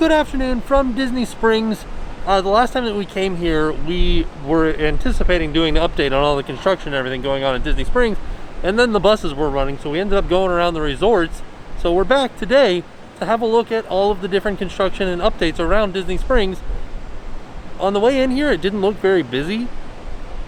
good afternoon from Disney Springs. The last time that we came here, we were anticipating doing an update on all the construction and everything going on at Disney Springs, and then the buses were running, so we ended up going around the resorts. So we're back today to have a look at all of the different construction and updates around Disney Springs. On the way in here, it didn't look very busy.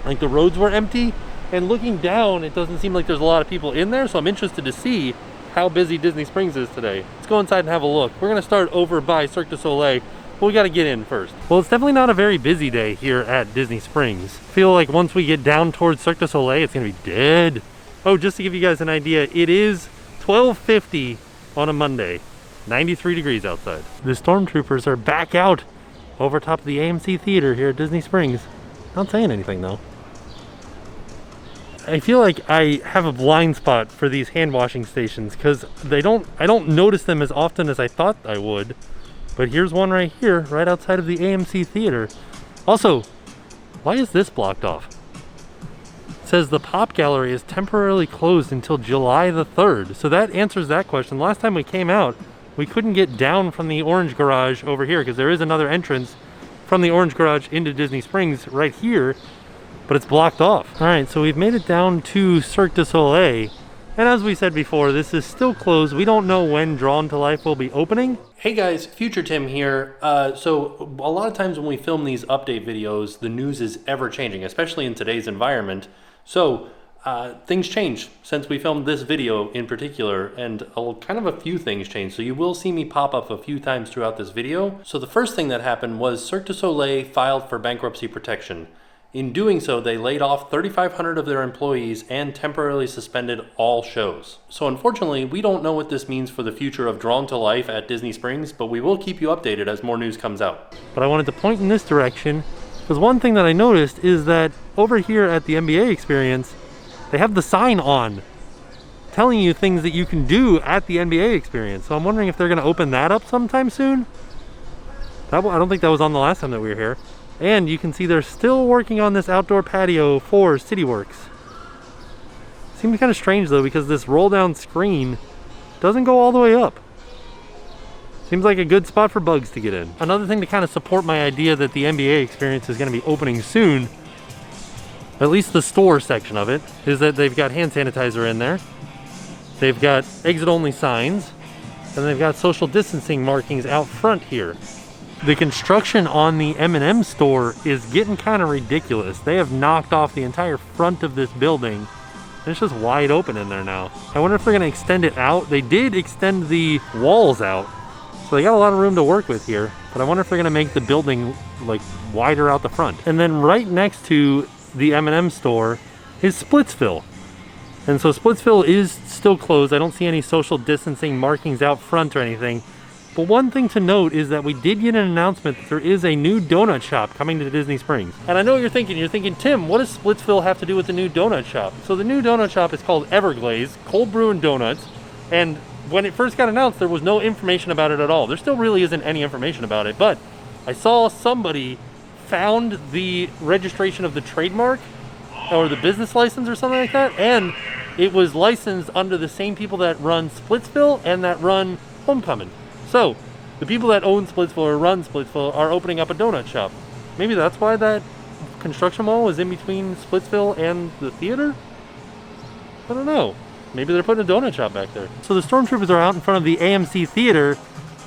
Like the roads were empty, and looking down, it doesn't seem like there's a lot of people in there, so I'm interested to see how busy Disney Springs is today. Let's go inside and have a look. We're gonna start over by Cirque Du Soleil, but we gotta get in first. Well, it's definitely not a very busy day here at Disney Springs. I feel like once we get down towards Cirque Du Soleil, it's gonna be dead. Oh, just to give you guys an idea, it is 12:50 on a Monday. 93 degrees outside. The stormtroopers are back out over top of the AMC theater here at Disney Springs. Not saying anything though. I feel like I have a blind spot for these hand washing stations because I don't notice them as often as I thought I would. But here's one right here, right outside of the AMC theater. Also, why is this blocked off? It says the Pop Gallery is temporarily closed until July the 3rd. So that answers that question. Last time we came out, we couldn't get down from the Orange Garage over here because there is another entrance from the Orange Garage into Disney Springs right here, but it's blocked off. All right, so we've made it down to Cirque Du Soleil. And as we said before, this is still closed. We don't know when Drawn to Life will be opening. Hey guys, Future Tim here. So a lot of times when we film these update videos, the news is ever changing, especially in today's environment. So things change since we filmed this video in particular, and kind of a few things changed. So you will see me pop up a few times throughout this video. So the first thing that happened was Cirque du Soleil filed for bankruptcy protection. In doing so, they laid off 3,500 of their employees and temporarily suspended all shows. So unfortunately, we don't know what this means for the future of Drawn to Life at Disney Springs, but we will keep you updated as more news comes out. But I wanted to point in this direction, because one thing that I noticed is that over here at the NBA Experience, they have the sign on telling you things that you can do at the NBA Experience. So I'm wondering if they're going to open that up sometime soon. I don't think that was on the last time that we were here. And you can see they're still working on this outdoor patio for CityWorks. Seems kind of strange though, because this roll down screen doesn't go all the way up. Seems like a good spot for bugs to get in. Another thing to kind of support my idea that the NBA Experience is going to be opening soon, at least the store section of it, is that they've got hand sanitizer in there. They've got exit only signs, and they've got social distancing markings out front here. The construction on the M&M store is getting kind of ridiculous. They have knocked off the entire front of this building, and it's just wide open in there now. I wonder if they're going to extend it out. They did extend the walls out, so they got a lot of room to work with here, but I wonder if they're going to make the building like wider out the front. And then right next to the M&M store is Splitsville. And so Splitsville is still closed. I don't see any social distancing markings out front or anything. But one thing to note is that we did get an announcement that there is a new donut shop coming to Disney Springs. And I know what you're thinking, Tim, what does Splitsville have to do with the new donut shop? So the new donut shop is called Everglaze, Cold Brew and Donuts. And when it first got announced, there was no information about it at all. There still really isn't any information about it, but I saw somebody found the registration of the trademark or the business license or something like that, and it was licensed under the same people that run Splitsville and that run Homecoming. So the people that own Splitsville or run Splitsville are opening up a donut shop. Maybe that's why that construction mall is in between Splitsville and the theater? I don't know. Maybe they're putting a donut shop back there. So the stormtroopers are out in front of the AMC theater,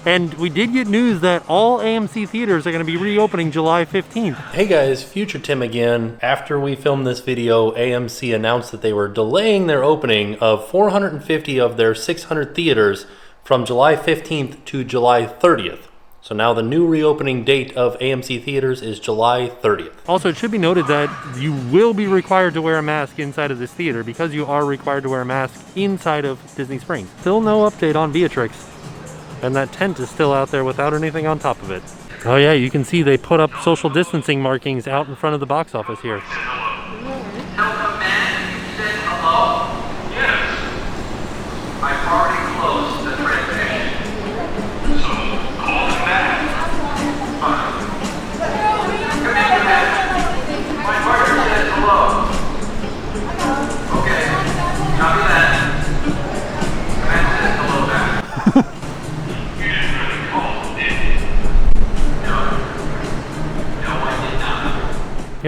and we did get news that all AMC theaters are going to be reopening July 15th. Hey guys, Future Tim again. After we filmed this video, AMC announced that they were delaying their opening of 450 of their 600 theaters from July 15th to July 30th. So now the new reopening date of AMC theaters is July 30th. Also, it should be noted that you will be required to wear a mask inside of this theater because you are required to wear a mask inside of Disney Springs. Still no update on Beatrix. And that tent is still out there without anything on top of it. Oh yeah, you can see they put up social distancing markings out in front of the box office here.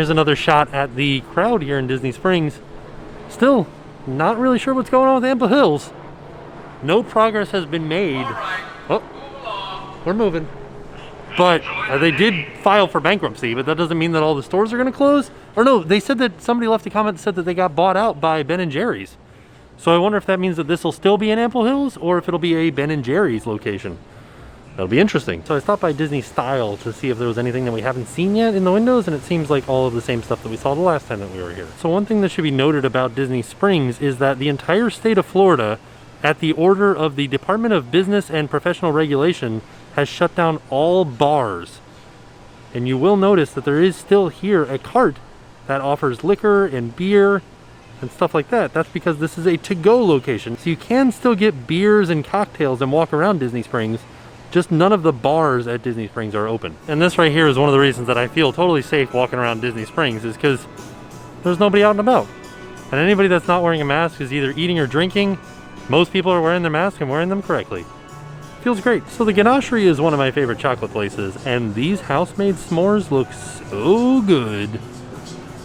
Here's another shot at the crowd here in Disney Springs. Still not really sure what's going on with Ample Hills. No progress has been made. Oh, we're moving. But they did file for bankruptcy, but that doesn't mean that all the stores are going to close. Or no, they said that somebody left a comment that said that they got bought out by Ben & Jerry's. So I wonder if that means that this will still be in Ample Hills or if it'll be a Ben & Jerry's location. That'll be interesting. So I stopped by Disney Style to see if there was anything that we haven't seen yet in the windows, and it seems like all of the same stuff that we saw the last time that we were here. So one thing that should be noted about Disney Springs is that the entire state of Florida, at the order of the Department of Business and Professional Regulation, has shut down all bars. And you will notice that there is still here a cart that offers liquor and beer and stuff like that. That's because this is a to-go location. So you can still get beers and cocktails and walk around Disney Springs, just none of the bars at Disney Springs are open. And this right here is one of the reasons that I feel totally safe walking around Disney Springs, is because there's nobody out and about. And anybody that's not wearing a mask is either eating or drinking. Most people are wearing their mask and wearing them correctly. Feels great. So the Ganachery is one of my favorite chocolate places, and these house-made s'mores look so good.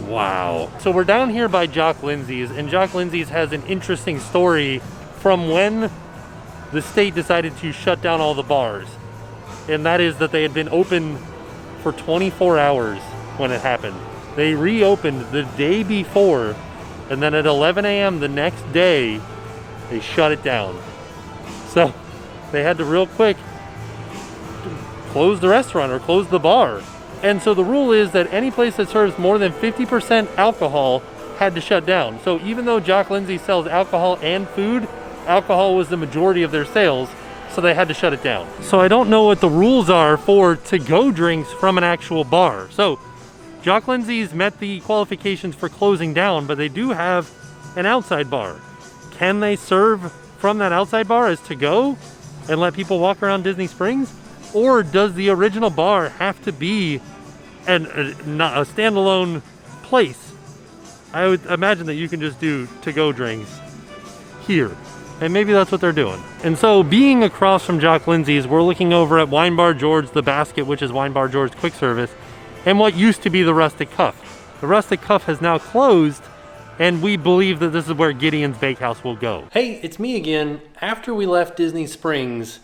Wow. So we're down here by Jock Lindsay's, and Jock Lindsay's has an interesting story from when the state decided to shut down all the bars. And that is that they had been open for 24 hours when it happened. They reopened the day before, and then at 11 a.m. the next day, they shut it down. So they had to real quick close the restaurant or close the bar. And so the rule is that any place that serves more than 50% alcohol had to shut down. So even though Jock Lindsay sells alcohol and food, alcohol was the majority of their sales, so they had to shut it down. So I don't know what the rules are for to-go drinks from an actual bar. So Jock Lindsay's met the qualifications for closing down, but they do have an outside bar. Can they serve from that outside bar as to-go and let people walk around Disney Springs? Or does the original bar have to be a standalone place? I would imagine that you can just do to-go drinks here. And maybe that's what they're doing. And so being across from Jock Lindsay's, we're looking over at Wine Bar George, the Basket, which is Wine Bar George quick service, and what used to be the Rustic Cuff. The Rustic Cuff has now closed, and we believe that this is where Gideon's Bakehouse will go. Hey, it's me again. After we left Disney Springs,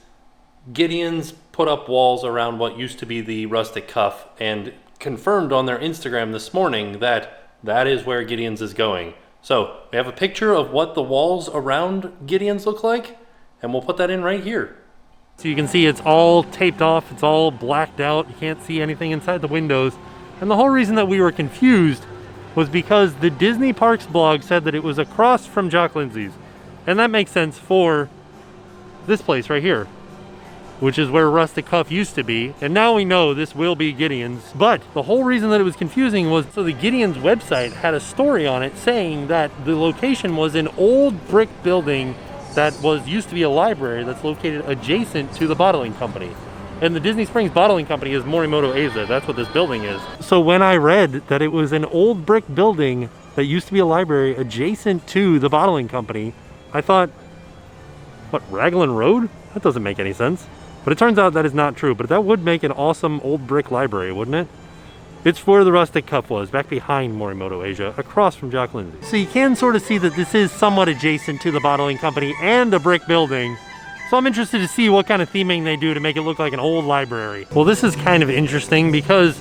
Gideon's put up walls around what used to be the Rustic Cuff and confirmed on their Instagram this morning that that is where Gideon's is going. So we have a picture of what the walls around Gideon's look like, and we'll put that in right here. So you can see it's all taped off, it's all blacked out, you can't see anything inside the windows. And the whole reason that we were confused was because the Disney Parks blog said that it was across from Jock Lindsay's. And that makes sense for this place right here, which is where Rustic Cuff used to be. And now we know this will be Gideon's. But the whole reason that it was confusing was so the Gideon's website had a story on it saying that the location was an old brick building that used to be a library that's located adjacent to the bottling company. And the Disney Springs Bottling Company is Morimoto Eiza. That's what this building is. So when I read that it was an old brick building that used to be a library adjacent to the bottling company, I thought, what, Raglan Road? That doesn't make any sense. But it turns out that is not true, but that would make an awesome old brick library, wouldn't it? It's where the Rustic Cuff was, back behind Morimoto Asia, across from Jock Lindsay. So you can sort of see that this is somewhat adjacent to the bottling company and a brick building. So I'm interested to see what kind of theming they do to make it look like an old library. Well, this is kind of interesting because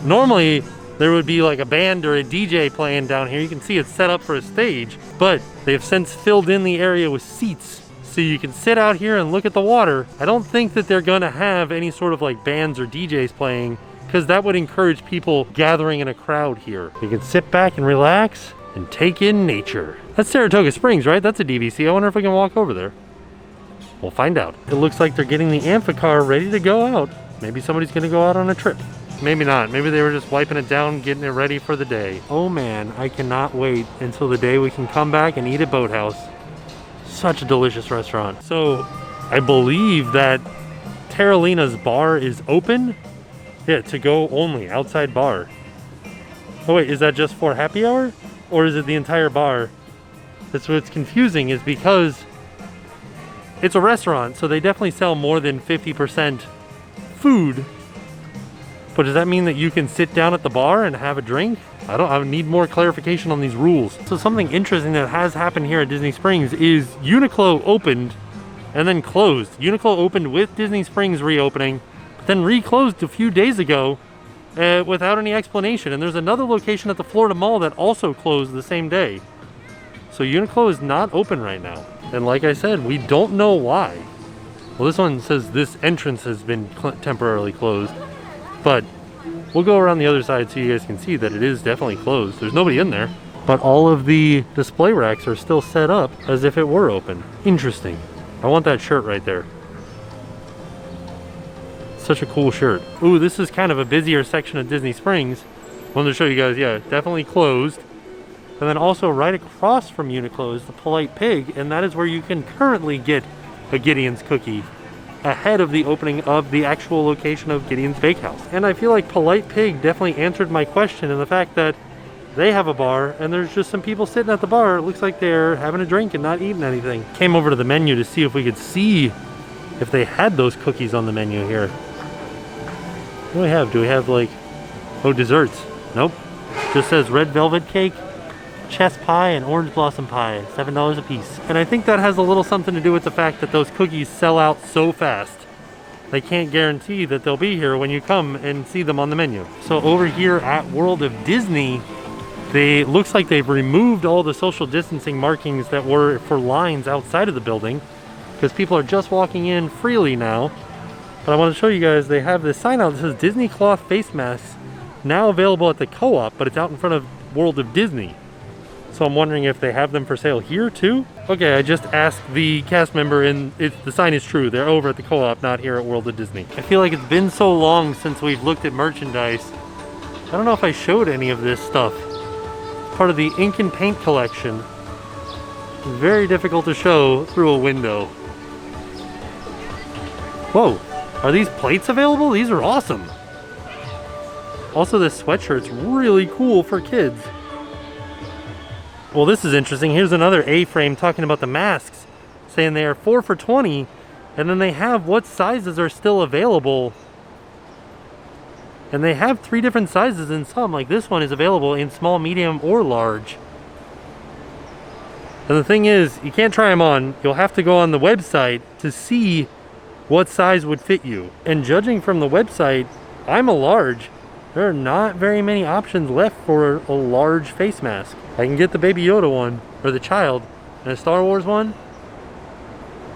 normally there would be like a band or a DJ playing down here. You can see it's set up for a stage, but they have since filled in the area with seats so you can sit out here and look at the water. I don't think that they're gonna have any sort of like bands or DJs playing, because that would encourage people gathering in a crowd here. You can sit back and relax and take in nature. That's Saratoga Springs, right? That's a DVC. I wonder if we can walk over there. We'll find out. It looks like they're getting the amphicar ready to go out. Maybe somebody's gonna go out on a trip. Maybe not. Maybe they were just wiping it down, getting it ready for the day. Oh man, I cannot wait until the day we can come back and eat at Boathouse. Such a delicious restaurant. So I believe that Terralina's bar is open. Yeah, to go only, outside bar. Oh wait, is that just for happy hour? Or is it the entire bar? That's what's confusing, is because it's a restaurant, so they definitely sell more than 50% food. But does that mean that you can sit down at the bar and have a drink? I need more clarification on these rules. So something interesting that has happened here at Disney Springs is Uniqlo opened and then closed. Uniqlo opened with Disney Springs reopening, but then reclosed a few days ago without any explanation. And there's another location at the Florida Mall that also closed the same day. So Uniqlo is not open right now. And like I said, we don't know why. Well, this one says this entrance has been temporarily closed, but we'll go around the other side so you guys can see that it is definitely closed. There's nobody in there, but all of the display racks are still set up as if it were open. Interesting. I want that shirt right there. Such a cool shirt. Ooh, this is kind of a busier section of Disney Springs. Wanted to show you guys, yeah, definitely closed. And then also right across from Uniqlo is the Polite Pig, and that is where you can currently get a Gideon's cookie ahead of the opening of the actual location of Gideon's Bakehouse. And I feel like Polite Pig definitely answered my question in the fact that they have a bar and there's just some people sitting at the bar. It looks like they're having a drink and not eating anything. Came over to the menu to see if we could see if they had those cookies on the menu here. What do we have? Do we have like, oh, desserts? Nope. Just says red velvet cake, chess pie, and orange blossom pie, $7 a piece. And I think that has a little something to do with the fact that those cookies sell out so fast. They can't guarantee that they'll be here when you come and see them on the menu. So over here at World of Disney, looks like they've removed all the social distancing markings that were for lines outside of the building, because people are just walking in freely now. But I want to show you guys, they have this sign out that says Disney cloth face masks now available at the co-op, but it's out in front of World of Disney. So I'm wondering if they have them for sale here too? Okay, I just asked the cast member and the sign is true. They're over at the co-op, not here at World of Disney. I feel like it's been so long since we've looked at merchandise. I don't know if I showed any of this stuff. It's part of the ink and paint collection. Very difficult to show through a window. Whoa, are these plates available? These are awesome. Also, this sweatshirt's really cool for kids. Well, this is interesting. Here's another A-frame talking about the masks, saying they are 4 for $20, and then they have what sizes are still available. And they have 3 different sizes in some, like this one is available in small, medium, or large. And the thing is, you can't try them on. You'll have to go on the website to see what size would fit you. And judging from the website, I'm a large. There are not very many options left for a large face mask. I can get the Baby Yoda one, or the child, and a Star Wars one.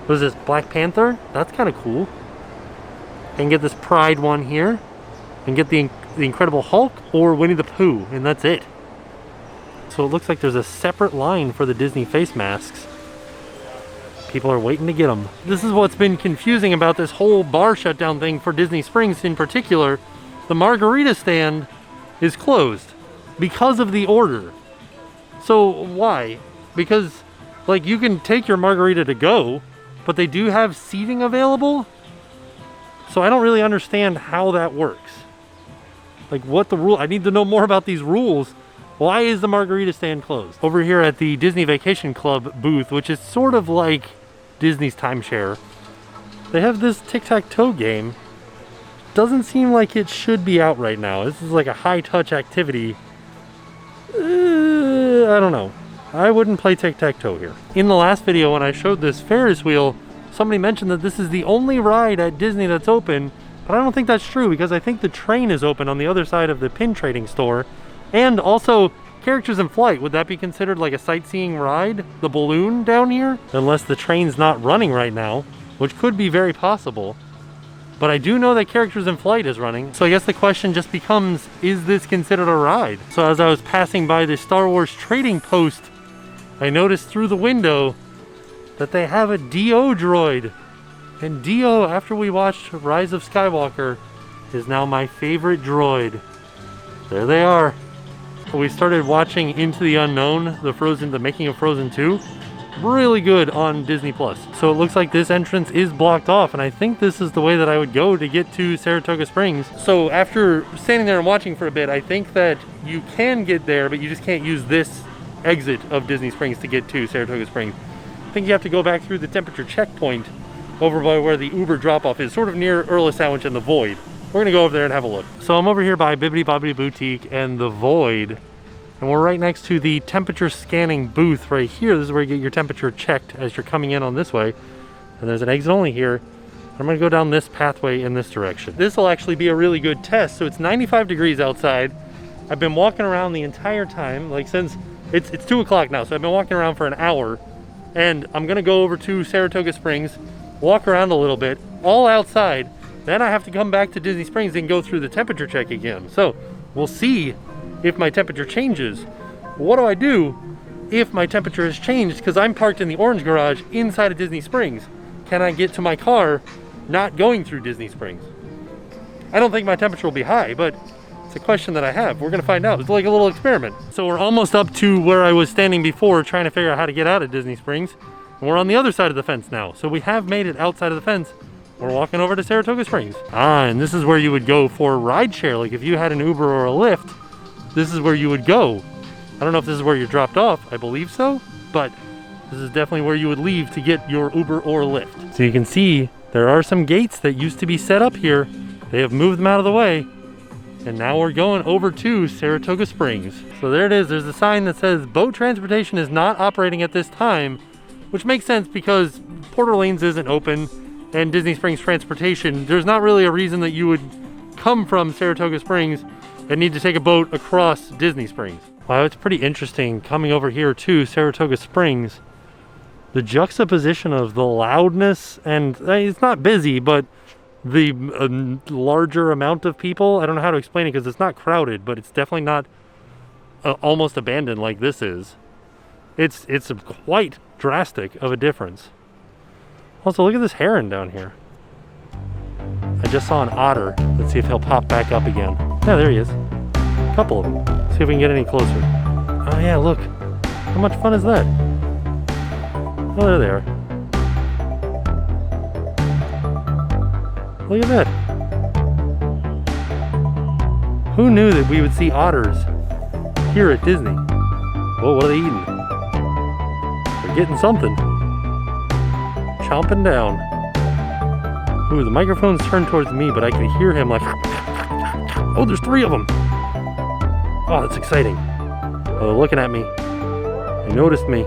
What is this, Black Panther? That's kind of cool. I can get this Pride one here, and get the Incredible Hulk, or Winnie the Pooh, and that's it. So it looks like there's a separate line for the Disney face masks. People are waiting to get them. This is what's been confusing about this whole bar shutdown thing for Disney Springs in particular. The margarita stand is closed because of the order. So why? Because like you can take your margarita to go, but they do have seating available. So I don't really understand how that works. Like what the rule, I need to know more about these rules. Why is the margarita stand closed? Over here at the Disney Vacation Club booth, which is sort of like Disney's timeshare, they have this tic-tac-toe game. Doesn't seem like it should be out right now. This is like a high-touch activity. I don't know. I wouldn't play tic-tac-toe here. In the last video when I showed this Ferris wheel, somebody mentioned that this is the only ride at Disney that's open, but I don't think that's true because I think the train is open on the other side of the pin trading store. And also, Characters in Flight, would that be considered like a sightseeing ride? The balloon down here? Unless the train's not running right now, which could be very possible. But I do know that Characters in Flight is running, so I guess the question just becomes, is this considered a ride? So as I was passing by the Star Wars trading post, I noticed through the window that they have a D.O. droid. And D.O., after we watched Rise of Skywalker, is now my favorite droid. There they are. We started watching Into the Unknown, the making of Frozen 2. Really good on Disney Plus. So it looks like this entrance is blocked off, and I think this is the way that I would go to get to Saratoga Springs. So after standing there and watching for a bit, I think that you can get there, but you just can't use this exit of Disney Springs to get to Saratoga Springs. I think you have to go back through the temperature checkpoint over by where the Uber drop-off is, sort of near Earl Sandwich and the Void. We're gonna go over there and have a look. So I'm over here by Bibbidi Bobbidi Boutique and the Void, And we're right next to the temperature scanning booth right here. This is where you get your temperature checked as you're coming in on this way. And there's an exit only here. I'm gonna go down this pathway in this direction. This will actually be a really good test. So it's 95 degrees outside. I've been walking around the entire time, like since it's 2 o'clock now. So I've been walking around for an hour, and I'm gonna go over to Saratoga Springs, walk around a little bit, all outside. Then I have to come back to Disney Springs and go through the temperature check again. So we'll see if my temperature changes. What do I do if my temperature has changed? Because I'm parked in the orange garage inside of Disney Springs. Can I get to my car not going through Disney Springs? I don't think my temperature will be high, but it's a question that I have. We're gonna find out. It's like a little experiment. So we're almost up to where I was standing before, trying to figure out how to get out of Disney Springs. And we're on the other side of the fence now. So we have made it outside of the fence. We're walking over to Saratoga Springs. And this is where you would go for rideshare. Like if you had an Uber or a Lyft, this is where you would go. I don't know if this is where you're dropped off. I believe so, but this is definitely where you would leave to get your Uber or Lyft. So you can see there are some gates that used to be set up here. They have moved them out of the way. And now we're going over to Saratoga Springs. So there it is. There's a sign that says boat transportation is not operating at this time, which makes sense because Port Orleans isn't open and Disney Springs transportation. There's not really a reason that you would come from Saratoga Springs and need to take a boat across Disney Springs. Wow, it's pretty interesting coming over here to Saratoga Springs. The juxtaposition of the loudness, and it's not busy, but the larger amount of people. I don't know how to explain it because it's not crowded, but it's definitely not almost abandoned like this is. It's quite drastic of a difference. Also, look at this heron down here. I just saw an otter. Let's see if he'll pop back up again. Yeah, there he is. A couple of them. See if we can get any closer. Oh yeah, look. How much fun is that? Oh, there they are. Look at that. Who knew that we would see otters here at Disney? Whoa, what are they eating? They're getting something. Chomping down. Ooh, the microphone's turned towards me, but I can hear him like... Oh, there's 3 of them. Oh, that's exciting. Oh, they're looking at me. They noticed me.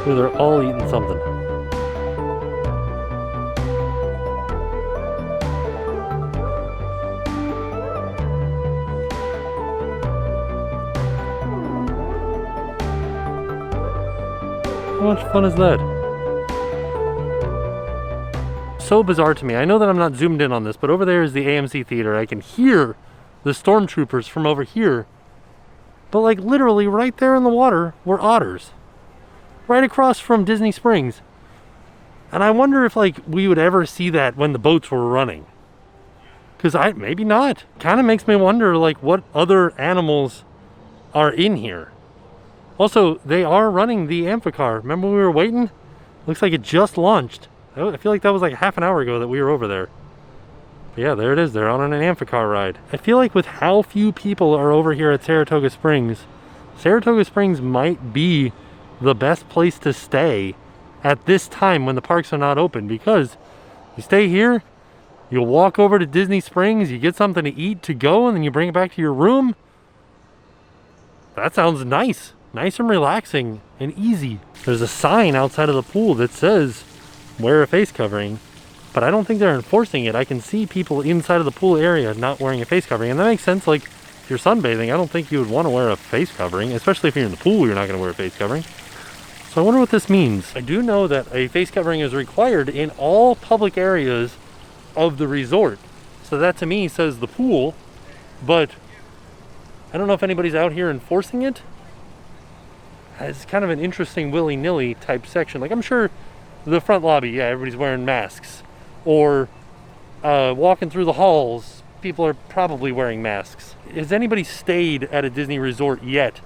Ooh, they're all eating something. How much fun is that? So bizarre to me. I know that I'm not zoomed in on this, but over there is the AMC theater. I can hear the stormtroopers from over here. But like literally right there in the water were otters. Right across from Disney Springs. And I wonder if like we would ever see that when the boats were running. Cause maybe not. Kind of makes me wonder like what other animals are in here. Also, they are running the amphicar. Remember when we were waiting? Looks like it just launched. I feel like that was like half an hour ago that we were over there. But yeah, there it is. They're on an amphicar ride. I feel like with how few people are over here at Saratoga Springs might be the best place to stay at this time when the parks are not open, because you stay here, you'll walk over to Disney Springs, you get something to eat to go, and then you bring it back to your room. That sounds nice. Nice and relaxing and easy. There's a sign outside of the pool that says wear a face covering, but I don't think they're enforcing it. I can see people inside of the pool area not wearing a face covering, and that makes sense. Like if you're sunbathing, I don't think you would want to wear a face covering, especially if you're in the pool. You're not going to wear a face covering. So I wonder what this means. I do know that a face covering is required in all public areas of the resort. So that to me says the pool, but I don't know if anybody's out here enforcing it. It's kind of an interesting willy-nilly type section. Like I'm sure the front lobby, yeah, everybody's wearing masks. Or walking through the halls, people are probably wearing masks. Has anybody stayed at a Disney resort yet?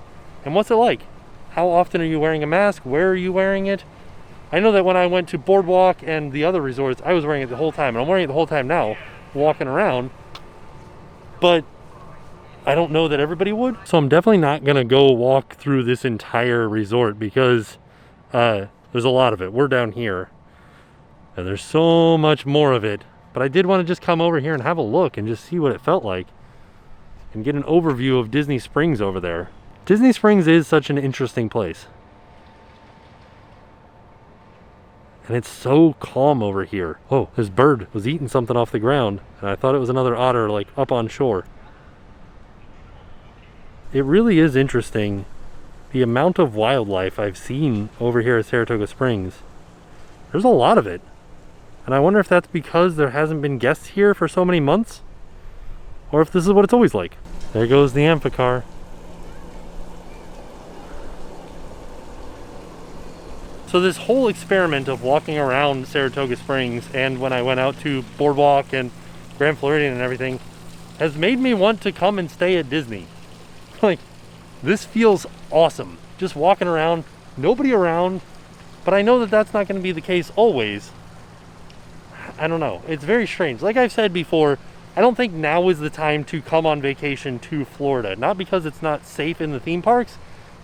And what's it like? How often are you wearing a mask? Where are you wearing it? I know that when I went to Boardwalk and the other resorts, I was wearing it the whole time. And I'm wearing it the whole time now, walking around. But I don't know that everybody would. So I'm definitely not gonna go walk through this entire resort because there's a lot of it. We're down here and there's so much more of it but I did want to just come over here and have a look and just see what it felt like and get an overview of Disney Springs over there. Disney Springs is such an interesting place. And it's so calm over here. Oh, this bird was eating something off the ground, and I thought it was another otter, like up on shore. It really is interesting the amount of wildlife I've seen over here at Saratoga Springs. There's a lot of it. And I wonder if that's because there hasn't been guests here for so many months, or if this is what it's always like. There goes the amphicar. So this whole experiment of walking around Saratoga Springs, and when I went out to Boardwalk and Grand Floridian and everything, has made me want to come and stay at Disney. Like, this feels awesome. Just walking around, nobody around, but I know that that's not going to be the case always. I don't know. It's very strange. Like I've said before, I don't think now is the time to come on vacation to Florida. Not because it's not safe in the theme parks,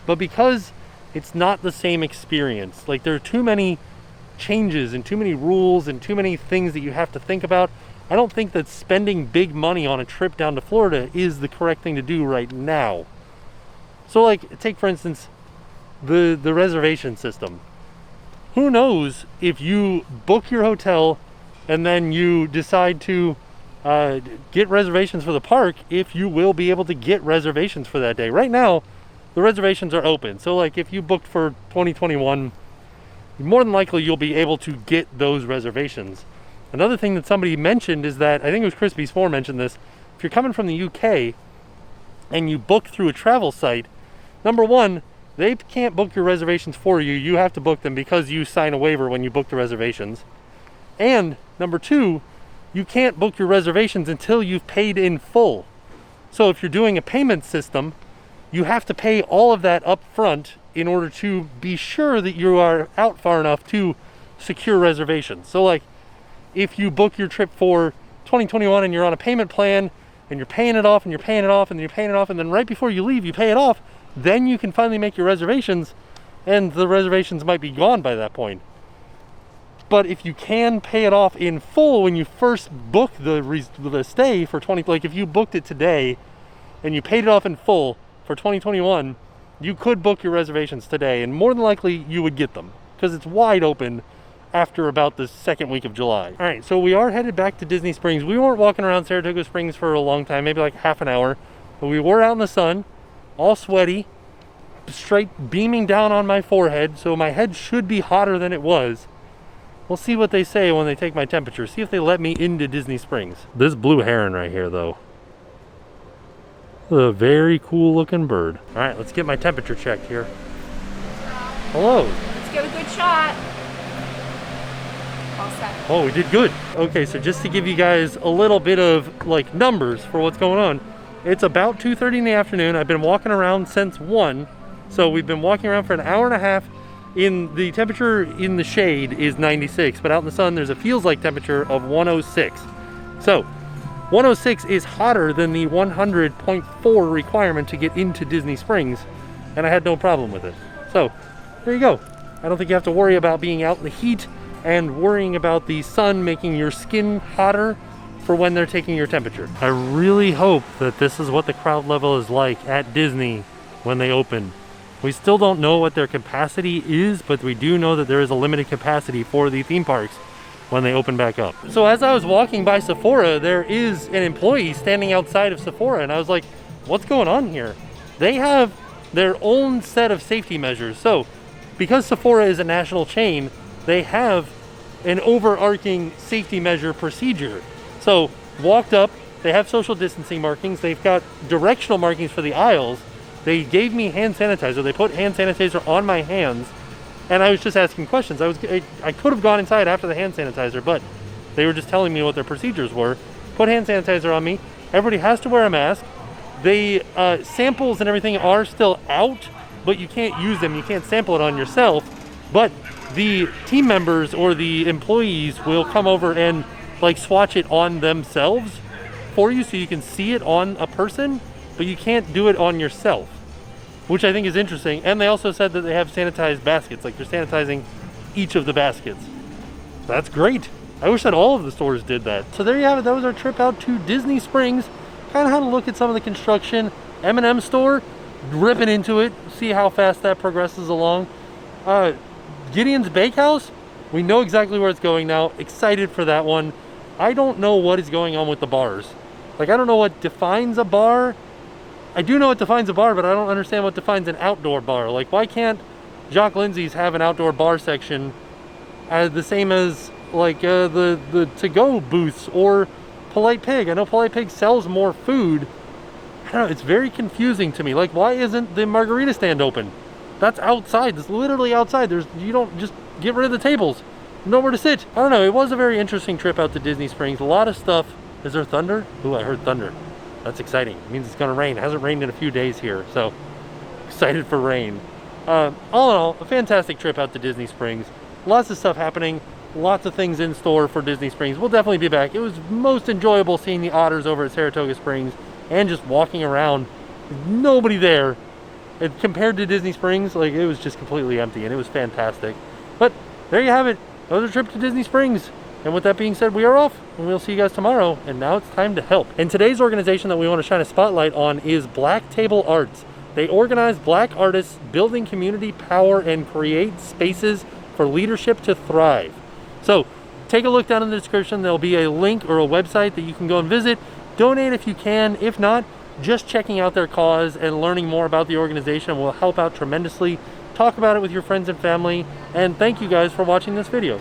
but because it's not the same experience. Like, there are too many changes and too many rules and too many things that you have to think about. I don't think that spending big money on a trip down to Florida is the correct thing to do right now. So, like, take for instance the reservation system. Who knows if you book your hotel and then you decide to get reservations for the park, if you will be able to get reservations for that day. Right now, the reservations are open. So, like, if you booked for 2021, more than likely you'll be able to get those reservations. Another thing that somebody mentioned is that, I think it was Chris B4 mentioned this, if you're coming from the UK and you book through a travel site, number one, they can't book your reservations for you. You have to book them because you sign a waiver when you book the reservations. And number two, you can't book your reservations until you've paid in full. So if you're doing a payment system, you have to pay all of that up front in order to be sure that you are out far enough to secure reservations. So, like, if you book your trip for 2021 and you're on a payment plan and you're paying it off and you're paying it off and you're paying it off, and then right before you leave you pay it off, then you can finally make your reservations, and the reservations might be gone by that point. But if you can pay it off in full when you first book the stay for like if you booked it today and you paid it off in full for 2021, you could book your reservations today, and more than likely you would get them because it's wide open after about the second week of July. All right, so we are headed back to Disney Springs. We weren't walking around Saratoga Springs for a long time, maybe like half an hour, but we were out in the sun, all sweaty, straight beaming down on my forehead, so my head should be hotter than it was. We'll see what they say when they take my temperature, see if they let me into Disney Springs. This blue heron right here, though, a very cool looking bird. All right, let's get my temperature checked here. Hello. Let's get a good shot. All set. Oh, we did good. Okay, so just to give you guys a little bit of like numbers for what's going on, it's about 2:30 in the afternoon. I've been walking around since 1, so we've been walking around for an hour and a half. The temperature in the shade is 96, but out in the sun there's a feels like temperature of 106. So 106 is hotter than the 100.4 requirement to get into Disney Springs, and I had no problem with it. So there you go. I don't think you have to worry about being out in the heat and worrying about the sun making your skin hotter for when they're taking your temperature. I really hope that this is what the crowd level is like at Disney when they open. We still don't know what their capacity is, but we do know that there is a limited capacity for the theme parks when they open back up. So as I was walking by Sephora, there is an employee standing outside of Sephora, and I was like, what's going on here? They have their own set of safety measures. So because Sephora is a national chain, they have an overarching safety measure procedure. So walked up, they have social distancing markings, they've got directional markings for the aisles, they gave me hand sanitizer, they put hand sanitizer on my hands, and I was just asking questions. I could have gone inside after the hand sanitizer, but they were just telling me what their procedures were. Put hand sanitizer on me. Everybody has to wear a mask. The samples and everything are still out, but you can't use them. You can't sample it on yourself. But the team members or the employees will come over and like swatch it on themselves for you so you can see it on a person, but you can't do it on yourself, which I think is interesting. And they also said that they have sanitized baskets, like they're sanitizing each of the baskets. That's great. I wish that all of the stores did that. So there you have it. That was our trip out to Disney Springs. Kind of had a look at some of the construction. M&M store, ripping into it. See how fast that progresses along. Gideon's Bakehouse, we know exactly where it's going now. Excited for that one. I don't know what is going on with the bars. Like, I don't know what defines a bar. I do know what defines a bar, but I don't understand what defines an outdoor bar. Like, why can't Jock Lindsay's have an outdoor bar section as the same as like the to-go booths or Polite Pig? I know Polite Pig sells more food. I don't know, it's very confusing to me. Like, why isn't the margarita stand open? That's outside. It's literally outside. You don't just get rid of the tables. Nowhere to sit. I don't know. It was a very interesting trip out to Disney Springs. A lot of stuff. Is there thunder? Ooh, I heard thunder. That's exciting. It means it's gonna rain. It hasn't rained in a few days here, so excited for rain. All in all, a fantastic trip out to Disney Springs. Lots of stuff happening. Lots of things in store for Disney Springs. We'll definitely be back. It was most enjoyable seeing the otters over at Saratoga Springs and just walking around. Nobody there. And compared to Disney Springs, like, it was just completely empty, and it was fantastic. But there you have it. That was a trip to Disney Springs. And with that being said, we are off, and we'll see you guys tomorrow. And now it's time to help. And today's organization that we want to shine a spotlight on is Black Table Arts. They organize Black artists, building community power, and create spaces for leadership to thrive. So take a look down in the description. There'll be a link or a website that you can go and visit. Donate if you can. If not, just checking out their cause and learning more about the organization will help out tremendously. Talk about it with your friends and family. And thank you guys for watching this video.